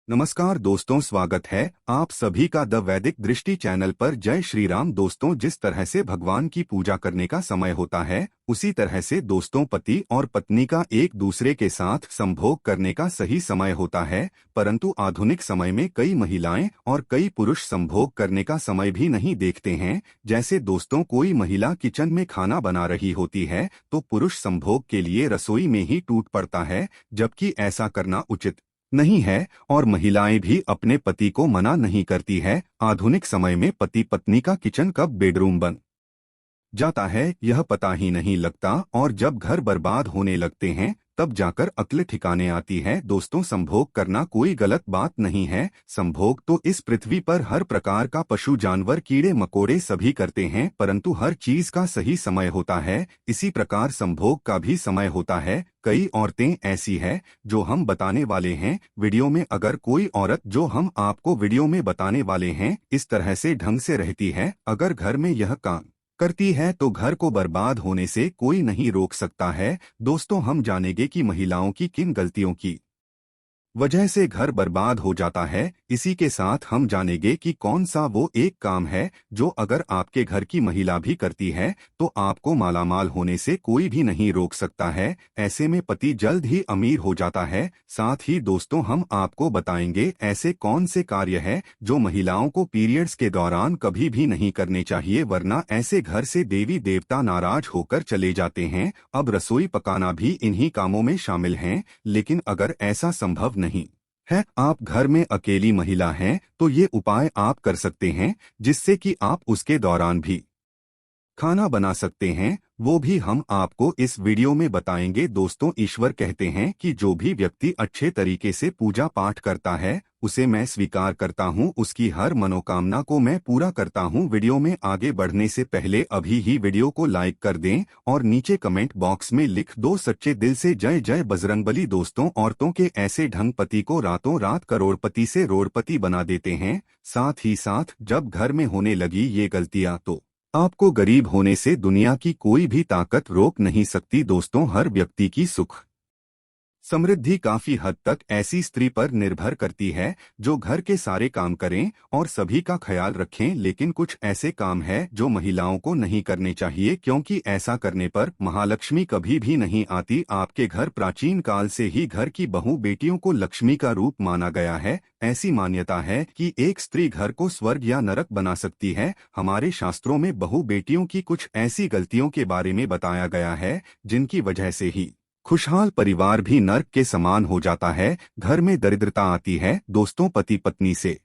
नमस्कार दोस्तों, स्वागत है आप सभी का द वैदिक दृष्टि चैनल पर। जय श्री राम दोस्तों, जिस तरह से भगवान की पूजा करने का समय होता है, उसी तरह से दोस्तों पति और पत्नी का एक दूसरे के साथ संभोग करने का सही समय होता है। परंतु आधुनिक समय में कई महिलाएं और कई पुरुष संभोग करने का समय भी नहीं देखते हैं। जैसे दोस्तों, कोई महिला किचन में खाना बना रही होती है तो पुरुष संभोग के लिए रसोई में ही टूट पड़ता है, जबकि ऐसा करना उचित नहीं है। और महिलाएं भी अपने पति को मना नहीं करती है। आधुनिक समय में पति पत्नी का किचन कब बेडरूम बन जाता है यह पता ही नहीं लगता, और जब घर बर्बाद होने लगते हैं तब जाकर अक्ल ठिकाने आती है। दोस्तों, संभोग करना कोई गलत बात नहीं है। संभोग तो इस पृथ्वी पर हर प्रकार का पशु, जानवर, कीड़े मकोड़े सभी करते हैं, परंतु हर चीज का सही समय होता है। इसी प्रकार संभोग का भी समय होता है। कई औरतें ऐसी है जो हम बताने वाले हैं वीडियो में। अगर कोई औरत जो हम आपको वीडियो में बताने वाले हैं इस तरह से ढंग से रहती है, अगर घर में यह काम करती है, तो घर को बर्बाद होने से कोई नहीं रोक सकता है। दोस्तों, हम जानेंगे कि महिलाओं की किन गलतियों की वजह से घर बर्बाद हो जाता है। इसी के साथ हम जानेंगे कि कौन सा वो एक काम है जो अगर आपके घर की महिला भी करती है तो आपको मालामाल होने से कोई भी नहीं रोक सकता है। ऐसे में पति जल्द ही अमीर हो जाता है। साथ ही दोस्तों, हम आपको बताएंगे ऐसे कौन से कार्य हैं जो महिलाओं को पीरियड्स के दौरान कभी भी नहीं करने चाहिए, वरना ऐसे घर से देवी देवता नाराज होकर चले जाते हैं। अब रसोई पकाना भी इन्हीं कामों में शामिल है। लेकिन अगर ऐसा संभव नहीं है, आप घर में अकेली महिला हैं, तो ये उपाय आप कर सकते हैं जिससे कि आप उसके दौरान भी खाना बना सकते हैं। वो भी हम आपको इस वीडियो में बताएंगे। दोस्तों, ईश्वर कहते हैं कि जो भी व्यक्ति अच्छे तरीके से पूजा पाठ करता है उसे मैं स्वीकार करता हूं, उसकी हर मनोकामना को मैं पूरा करता हूं। वीडियो में आगे बढ़ने से पहले अभी ही वीडियो को लाइक कर दें और नीचे कमेंट बॉक्स में लिख दो सच्चे दिल से जय जय बजरंगबली। दोस्तों, औरतों के ऐसे ढंग पति को रातों रात करोड़पति से रोड़पति बना देते हैं। साथ ही साथ जब घर में होने लगी ये गलतियां तो आपको गरीब होने से दुनिया की कोई भी ताकत रोक नहीं सकती। दोस्तों, हर व्यक्ति की सुख समृद्धि काफी हद तक ऐसी स्त्री पर निर्भर करती है जो घर के सारे काम करें और सभी का ख्याल रखें। लेकिन कुछ ऐसे काम हैं जो महिलाओं को नहीं करने चाहिए, क्योंकि ऐसा करने पर महालक्ष्मी कभी भी नहीं आती आपके घर। प्राचीन काल से ही घर की बहू बेटियों को लक्ष्मी का रूप माना गया है। ऐसी मान्यता है कि एक स्त्री घर को स्वर्ग या नरक बना सकती है। हमारे शास्त्रों में बहू बेटियों की कुछ ऐसी गलतियों के बारे में बताया गया है जिनकी वजह से ही खुशहाल परिवार भी नर्क के समान हो जाता है, घर में दरिद्रता आती है। दोस्तों, पति पत्नी से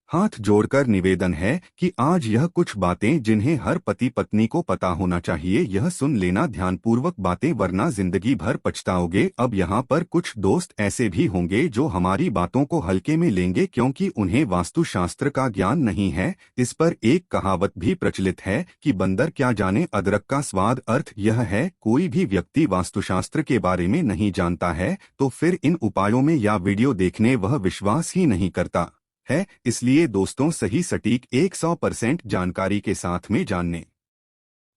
हाथ जोड़कर निवेदन है कि आज यह कुछ बातें जिन्हें हर पति पत्नी को पता होना चाहिए, यह सुन लेना ध्यानपूर्वक बातें, वरना जिंदगी भर पछताओगे। अब यहाँ पर कुछ दोस्त ऐसे भी होंगे जो हमारी बातों को हल्के में लेंगे क्योंकि उन्हें वास्तुशास्त्र का ज्ञान नहीं है। इस पर एक कहावत भी प्रचलित है कि बंदर क्या जाने अदरक का स्वाद। अर्थ यह है, कोई भी व्यक्ति वास्तुशास्त्र के बारे में नहीं जानता है तो फिर इन उपायों में या वीडियो देखने वह विश्वास ही नहीं करता है। इसलिए दोस्तों, सही सटीक 100% जानकारी के साथ में जानने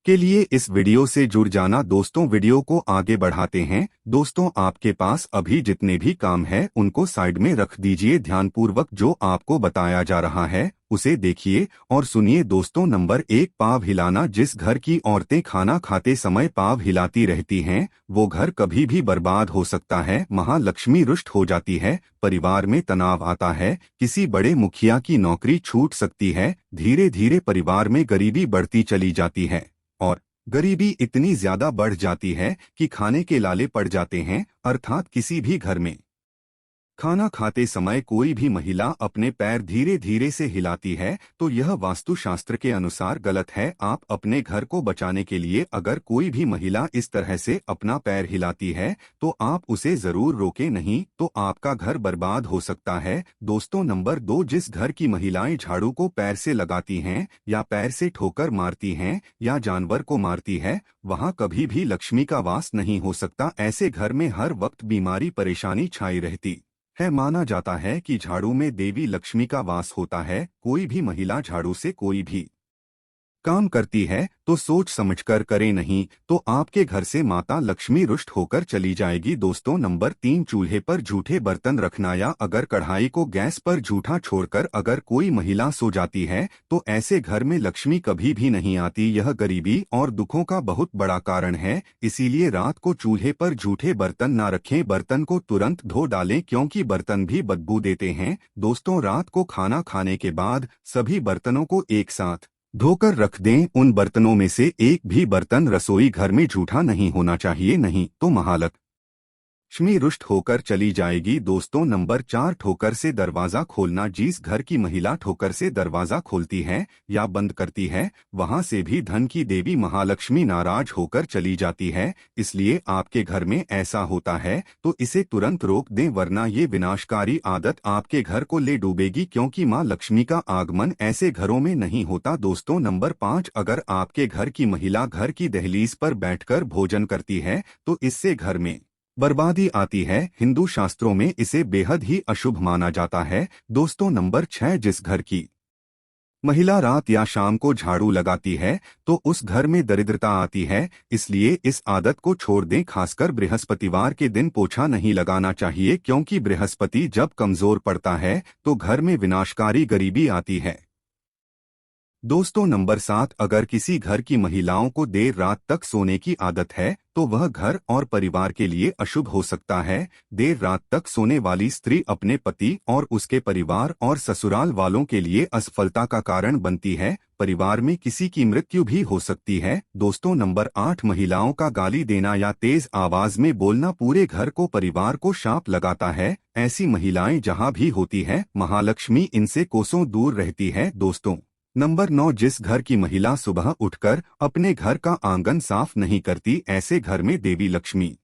के लिए इस वीडियो से जुड़ जाना। दोस्तों, वीडियो को आगे बढ़ाते हैं। दोस्तों, आपके पास अभी जितने भी काम है उनको साइड में रख दीजिए। ध्यानपूर्वक जो आपको बताया जा रहा है उसे देखिए और सुनिए। दोस्तों, नंबर 1, पाँव हिलाना। जिस घर की औरतें खाना खाते समय पाँव हिलाती रहती हैं वो घर कभी भी बर्बाद हो सकता है। महालक्ष्मी रुष्ट हो जाती है, परिवार में तनाव आता है, किसी बड़े मुखिया की नौकरी छूट सकती है, धीरे धीरे परिवार में गरीबी बढ़ती चली जाती है और गरीबी इतनी ज्यादा बढ़ जाती है कि खाने के लाले पड़ जाते हैं। अर्थात किसी भी घर में खाना खाते समय कोई भी महिला अपने पैर धीरे धीरे से हिलाती है तो यह वास्तुशास्त्र के अनुसार गलत है। आप अपने घर को बचाने के लिए अगर कोई भी महिला इस तरह से अपना पैर हिलाती है तो आप उसे जरूर रोके, नहीं तो आपका घर बर्बाद हो सकता है। दोस्तों, नंबर 2, जिस घर की महिलाएं झाड़ू को पैर से लगाती हैं या पैर से ठोकर मारती हैं या जानवर को मारती है, वहां कभी भी लक्ष्मी का वास नहीं हो सकता। ऐसे घर में हर वक्त बीमारी परेशानी छाई रहती है। माना जाता है कि झाड़ू में देवी लक्ष्मी का वास होता है। कोई भी महिला झाड़ू से कोई भी काम करती है तो सोच समझकर करे, नहीं तो आपके घर से माता लक्ष्मी रुष्ट होकर चली जाएगी। दोस्तों नंबर 3, चूल्हे पर झूठे बर्तन रखना या अगर कढ़ाई को गैस पर झूठा छोड़कर अगर कोई महिला सो जाती है तो ऐसे घर में लक्ष्मी कभी भी नहीं आती। यह गरीबी और दुखों का बहुत बड़ा कारण है। इसीलिए रात को चूल्हे पर झूठे बर्तन ना रखें, बर्तन को तुरंत धो डालें क्योंकि बर्तन भी बदबू देते हैं। दोस्तों रात को खाना खाने के बाद सभी बर्तनों को एक साथ धोकर रख दें। उन बर्तनों में से एक भी बर्तन रसोई घर में जूठा नहीं होना चाहिए, नहीं तो महालक्ष्मी रुष्ट होकर चली जाएगी। दोस्तों नंबर 4, ठोकर से दरवाजा खोलना। जिस घर की महिला ठोकर से दरवाजा खोलती है या बंद करती है वहां से भी धन की देवी महालक्ष्मी नाराज होकर चली जाती है। इसलिए आपके घर में ऐसा होता है तो इसे तुरंत रोक दें, वरना ये विनाशकारी आदत आपके घर को ले डूबेगी क्योंकि मां लक्ष्मी का आगमन ऐसे घरों में नहीं होता। दोस्तों नंबर 5, अगर आपके घर की महिला घर की दहलीज पर बैठकर भोजन करती है तो इससे घर में बर्बादी आती है। हिंदू शास्त्रों में इसे बेहद ही अशुभ माना जाता है। दोस्तों नंबर 6, जिस घर की महिला रात या शाम को झाड़ू लगाती है तो उस घर में दरिद्रता आती है। इसलिए इस आदत को छोड़ दें। खासकर बृहस्पतिवार के दिन पोछा नहीं लगाना चाहिए क्योंकि बृहस्पति जब कमजोर पड़ता है तो घर में विनाशकारी गरीबी आती है। दोस्तों नंबर 7, अगर किसी घर की महिलाओं को देर रात तक सोने की आदत है तो वह घर और परिवार के लिए अशुभ हो सकता है। देर रात तक सोने वाली स्त्री अपने पति और उसके परिवार और ससुराल वालों के लिए असफलता का कारण बनती है। परिवार में किसी की मृत्यु भी हो सकती है। दोस्तों नंबर 8, महिलाओं का गाली देना या तेज आवाज में बोलना पूरे घर को परिवार को शाप लगाता है। ऐसी महिलाएं जहां भी होती है महालक्ष्मी इनसे कोसों दूर रहती है। दोस्तों नंबर 9, जिस घर की महिला सुबह उठकर अपने घर का आंगन साफ नहीं करती ऐसे घर में देवी लक्ष्मी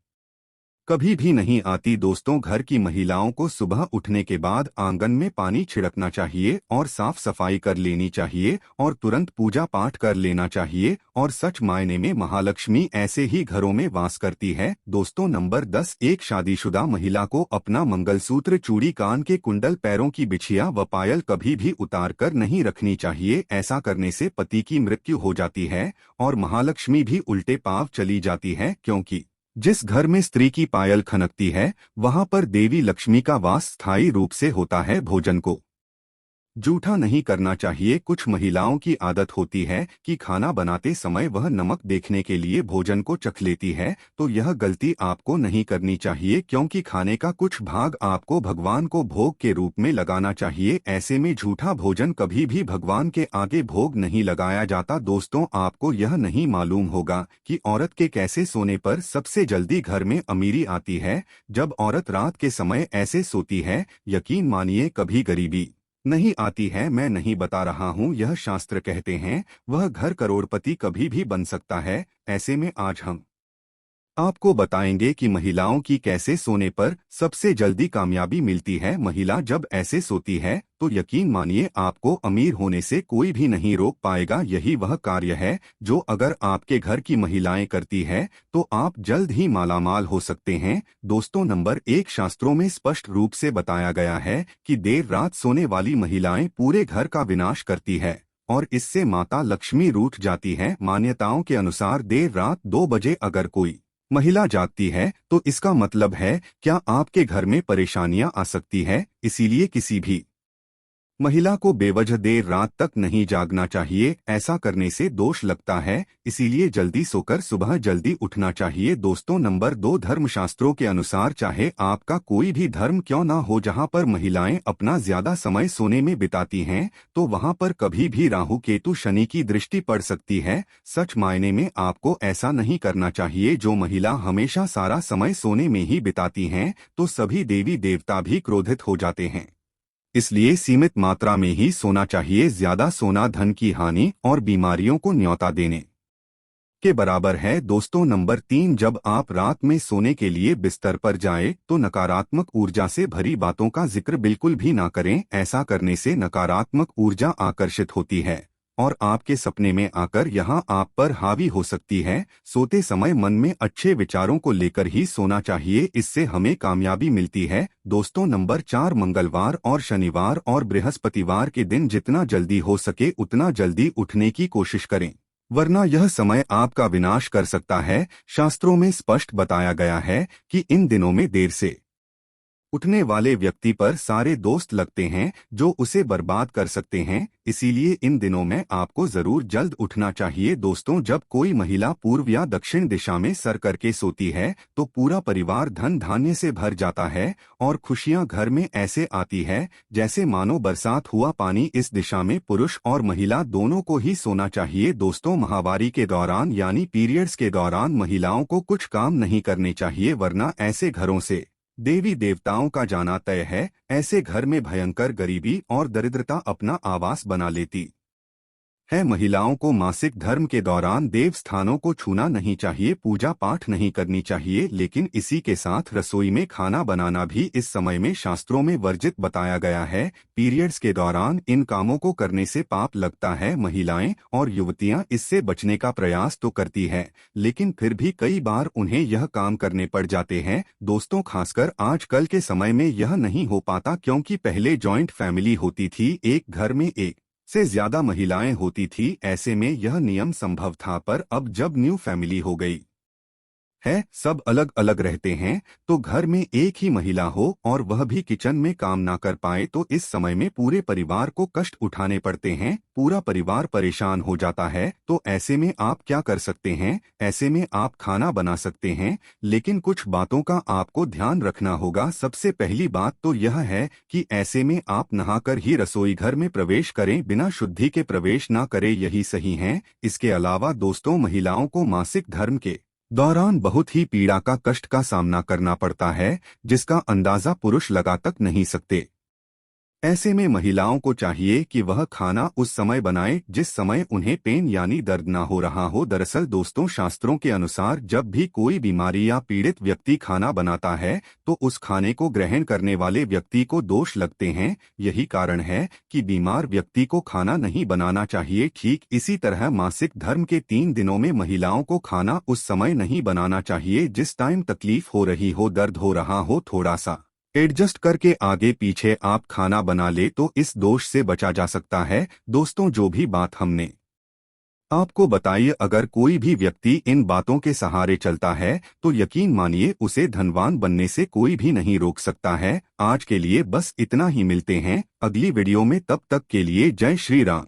कभी भी नहीं आती। दोस्तों घर की महिलाओं को सुबह उठने के बाद आंगन में पानी छिड़कना चाहिए और साफ सफाई कर लेनी चाहिए और तुरंत पूजा पाठ कर लेना चाहिए और सच मायने में महालक्ष्मी ऐसे ही घरों में वास करती है। दोस्तों नंबर 10, एक शादीशुदा महिला को अपना मंगलसूत्र, चूड़ी, कान के कुंडल, पैरों की बिछिया व पायल कभी भी उतार कर नहीं रखनी चाहिए। ऐसा करने से पति की मृत्यु हो जाती है और महालक्ष्मी भी उल्टे पांव चली जाती है क्योंकि जिस घर में स्त्री की पायल खनकती है वहां पर देवी लक्ष्मी का वास स्थायी रूप से होता है। भोजन को जूठा नहीं करना चाहिए। कुछ महिलाओं की आदत होती है कि खाना बनाते समय वह नमक देखने के लिए भोजन को चख लेती है, तो यह गलती आपको नहीं करनी चाहिए क्योंकि खाने का कुछ भाग आपको भगवान को भोग के रूप में लगाना चाहिए। ऐसे में झूठा भोजन कभी भी भगवान के आगे भोग नहीं लगाया जाता। दोस्तों आपको यह नहीं मालूम होगा कि औरत के कैसे सोने पर सबसे जल्दी घर में अमीरी आती है। जब औरत रात के समय ऐसे सोती है, यकीन मानिए कभी गरीबी नहीं आती है। मैं नहीं बता रहा हूँ, यह शास्त्र कहते हैं। वह घर करोड़पति कभी भी बन सकता है। ऐसे में आज हम आपको बताएंगे कि महिलाओं की कैसे सोने पर सबसे जल्दी कामयाबी मिलती है। महिला जब ऐसे सोती है तो यकीन मानिए आपको अमीर होने से कोई भी नहीं रोक पाएगा। यही वह कार्य है जो अगर आपके घर की महिलाएं करती है तो आप जल्द ही मालामाल हो सकते हैं। दोस्तों नंबर 1, शास्त्रों में स्पष्ट रूप से बताया गया है कि देर रात सोने वाली महिलाएं पूरे घर का विनाश करती है और इससे माता लक्ष्मी रूठ जाती है। मान्यताओं के अनुसार देर रात 2 बजे अगर कोई महिला जागती है तो इसका मतलब है क्या आपके घर में परेशानियां आ सकती है। इसीलिए किसी भी महिला को बेवजह देर रात तक नहीं जागना चाहिए। ऐसा करने से दोष लगता है। इसीलिए जल्दी सोकर सुबह जल्दी उठना चाहिए। दोस्तों नंबर 2, धर्मशास्त्रों के अनुसार चाहे आपका कोई भी धर्म क्यों ना हो, जहां पर महिलाएं अपना ज्यादा समय सोने में बिताती हैं तो वहां पर कभी भी राहु केतु शनि की दृष्टि पड़ सकती है। सच मायने में आपको ऐसा नहीं करना चाहिए। जो महिला हमेशा सारा समय सोने में ही बिताती हैं तो सभी देवी देवता भी क्रोधित हो जाते हैं। इसलिए सीमित मात्रा में ही सोना चाहिए। ज्यादा सोना धन की हानि और बीमारियों को न्योता देने के बराबर है। दोस्तों नंबर 3, जब आप रात में सोने के लिए बिस्तर पर जाएं तो नकारात्मक ऊर्जा से भरी बातों का जिक्र बिल्कुल भी ना करें। ऐसा करने से नकारात्मक ऊर्जा आकर्षित होती है और आपके सपने में आकर यहाँ आप पर हावी हो सकती है। सोते समय मन में अच्छे विचारों को लेकर ही सोना चाहिए, इससे हमें कामयाबी मिलती है। दोस्तों, नंबर 4, मंगलवार और शनिवार और बृहस्पतिवार के दिन जितना जल्दी हो सके उतना जल्दी उठने की कोशिश करें, वरना यह समय आपका विनाश कर सकता है। शास्त्रों में स्पष्ट बताया गया है कि इन दिनों में देर से उठने वाले व्यक्ति पर सारे दोस्त लगते हैं जो उसे बर्बाद कर सकते हैं, इसीलिए इन दिनों में आपको जरूर जल्द उठना चाहिए। दोस्तों, जब कोई महिला पूर्व या दक्षिण दिशा में सर करके सोती है तो पूरा परिवार धन धान्य से भर जाता है और खुशियां घर में ऐसे आती है जैसे मानो बरसात हुआ पानी। इस दिशा में पुरुष और महिला दोनों को ही सोना चाहिए। दोस्तों, माहवारी के दौरान यानी पीरियड्स के दौरान महिलाओं को कुछ काम नहीं करने चाहिए, वरना ऐसे घरों से देवी देवताओं का जाना तय है। ऐसे घर में भयंकर गरीबी और दरिद्रता अपना आवास बना लेती है। महिलाओं को मासिक धर्म के दौरान देव स्थानों को छूना नहीं चाहिए, पूजा पाठ नहीं करनी चाहिए, लेकिन इसी के साथ रसोई में खाना बनाना भी इस समय में शास्त्रों में वर्जित बताया गया है। पीरियड्स के दौरान इन कामों को करने से पाप लगता है। महिलाएं और युवतियां इससे बचने का प्रयास तो करती है, लेकिन फिर भी कई बार उन्हें यह काम करने पड़ जाते हैं। दोस्तों, खासकर आजकल के समय में यह नहीं हो पाता, क्योंकि पहले जॉइंट फैमिली होती थी, एक घर में एक से ज्यादा महिलाएं होती थी, ऐसे में यह नियम संभव था। पर अब जब न्यू फैमिली हो गई है, सब अलग अलग रहते हैं, तो घर में एक ही महिला हो और वह भी किचन में काम ना कर पाए तो इस समय में पूरे परिवार को कष्ट उठाने पड़ते हैं, पूरा परिवार परेशान हो जाता है। तो ऐसे में आप क्या कर सकते हैं? ऐसे में आप खाना बना सकते हैं, लेकिन कुछ बातों का आपको ध्यान रखना होगा। सबसे पहली बात तो यह है कि ऐसे में आप नहाकर ही रसोई घर में प्रवेश करें, बिना शुद्धि के प्रवेश ना करें, यही सही है। इसके अलावा दोस्तों, महिलाओं को मासिक धर्म के दौरान बहुत ही पीड़ा का कष्ट का सामना करना पड़ता है, जिसका अंदाजा पुरुष लगा तक नहीं सकते। ऐसे में महिलाओं को चाहिए कि वह खाना उस समय बनाए जिस समय उन्हें पेन यानी दर्द ना हो रहा हो। दरअसल दोस्तों, शास्त्रों के अनुसार जब भी कोई बीमारी या पीड़ित व्यक्ति खाना बनाता है तो उस खाने को ग्रहण करने वाले व्यक्ति को दोष लगते हैं। यही कारण है कि बीमार व्यक्ति को खाना नहीं बनाना चाहिए। ठीक इसी तरह मासिक धर्म के 3 दिनों में महिलाओं को खाना उस समय नहीं बनाना चाहिए जिस टाइम तकलीफ हो रही हो, दर्द हो रहा हो। थोड़ा सा एडजस्ट करके आगे पीछे आप खाना बना ले तो इस दोष से बचा जा सकता है। दोस्तों, जो भी बात हमने आपको बताइए, अगर कोई भी व्यक्ति इन बातों के सहारे चलता है तो यकीन मानिए उसे धनवान बनने से कोई भी नहीं रोक सकता है। आज के लिए बस इतना ही, मिलते हैं अगली वीडियो में, तब तक के लिए जय श्री राम।